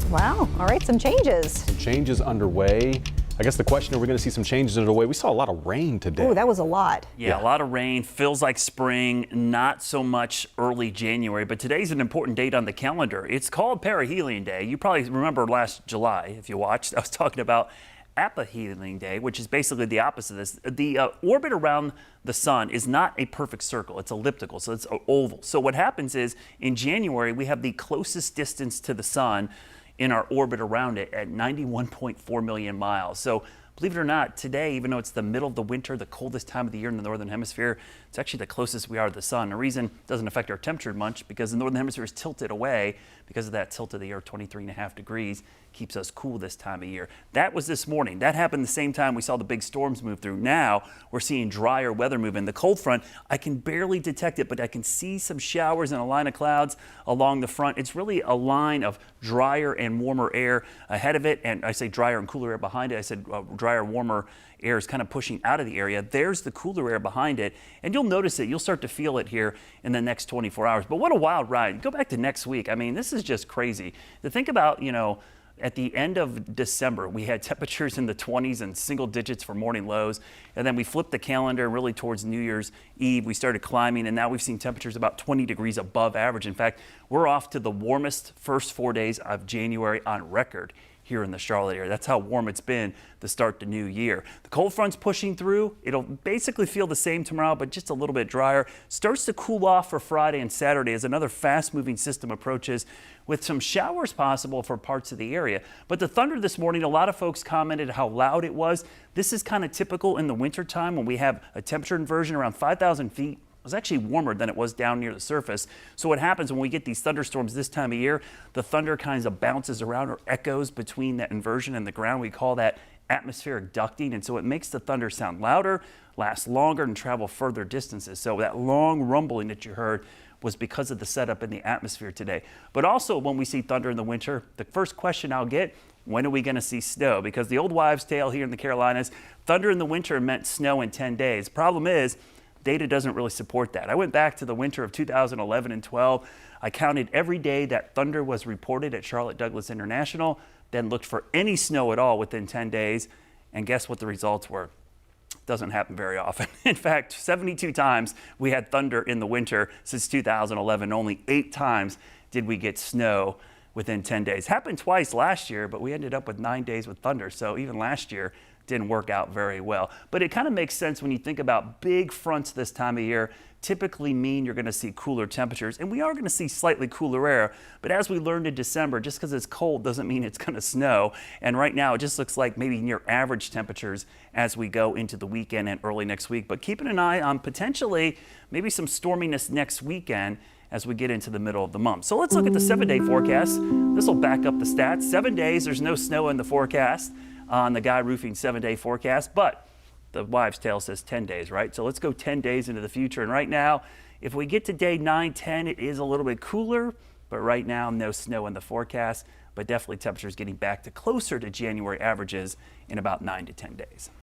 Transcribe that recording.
Wow. All right, some changes. Some changes underway. I guess the question, are we going to see some changes underway? We saw a lot of rain today. Oh, that was a lot. Yeah, a lot of rain. Feels like spring, not so much early January, but today's an important date on the calendar. It's called Perihelion Day. You probably remember last July, if you watched, I was talking about Apohelion Day, which is basically the opposite of this. The orbit around the sun is not a perfect circle. It's elliptical, so it's oval. So what happens is in January, we have the closest distance to the sun in our orbit around it at 91.4 million miles. So believe it or not, today, even though it's the middle of the winter, the coldest time of the year in the northern hemisphere, it's actually the closest we are to the sun. The reason it doesn't affect our temperature much because the northern hemisphere is tilted away because of that tilt of the air, 23.5 degrees, keeps us cool this time of year. That was this morning. That happened the same time we saw the big storms move through. Now we're seeing drier weather move in. The cold front, I can barely detect it, but I can see some showers and a line of clouds along the front. It's really a line of drier and warmer air ahead of it. And I say drier and cooler air behind it. I said drier, warmer air is kind of pushing out of the area. There's the cooler air behind it. And you'll notice it. You'll start to feel it here in the next 24 hours. But what a wild ride. Go back to next week. I mean, this is just crazy. To think about, you know, at the end of December, we had temperatures in the 20s and single digits for morning lows. And then we flipped the calendar really towards New Year's Eve. We started climbing, and now we've seen temperatures about 20 degrees above average. In fact, we're off to the warmest first 4 days of January on record here in the Charlotte area. That's how warm it's been to start the new year. The cold front's pushing through. It'll basically feel the same tomorrow, but just a little bit drier. Starts to cool off for Friday and Saturday as another fast-moving system approaches with some showers possible for parts of the area. But the thunder this morning, a lot of folks commented how loud it was. This is kind of typical in the wintertime when we have a temperature inversion around 5,000 feet. It was actually warmer than it was down near the surface. So what happens when we get these thunderstorms this time of year, the thunder kind of bounces around or echoes between that inversion and the ground. We call that atmospheric ducting. And so it makes the thunder sound louder, last longer, and travel further distances. So that long rumbling that you heard was because of the setup in the atmosphere today. But also when we see thunder in the winter, the first question I'll get, when are we going to see snow? Because the old wives' tale here in the Carolinas, thunder in the winter meant snow in 10 days. Problem is, data doesn't really support that. I went back to the winter of 2011 and 12. I counted every day that thunder was reported at Charlotte Douglas International, then looked for any snow at all within 10 days. And guess what the results were? Doesn't happen very often. In fact, 72 times we had thunder in the winter since 2011. Only 8 times did we get snow within 10 days. Happened twice last year, but we ended up with 9 days with thunder. So even last year didn't work out very well. But it kind of makes sense when you think about big fronts this time of year typically mean you're going to see cooler temperatures. And we are going to see slightly cooler air. But as we learned in December, just because it's cold doesn't mean it's going to snow. And right now it just looks like maybe near average temperatures as we go into the weekend and early next week. But keeping an eye on potentially maybe some storminess next weekend as we get into the middle of the month. So let's look at the 7-day forecast. This will back up the stats. 7 days, there's no snow in the forecast on the Guy Roofing 7-day forecast, but the wives' tale says 10 days, right? So let's go 10 days into the future. And right now, if we get to day 9, 10, it is a little bit cooler, but right now, no snow in the forecast, but definitely temperatures getting back to closer to January averages in about 9 to 10 days.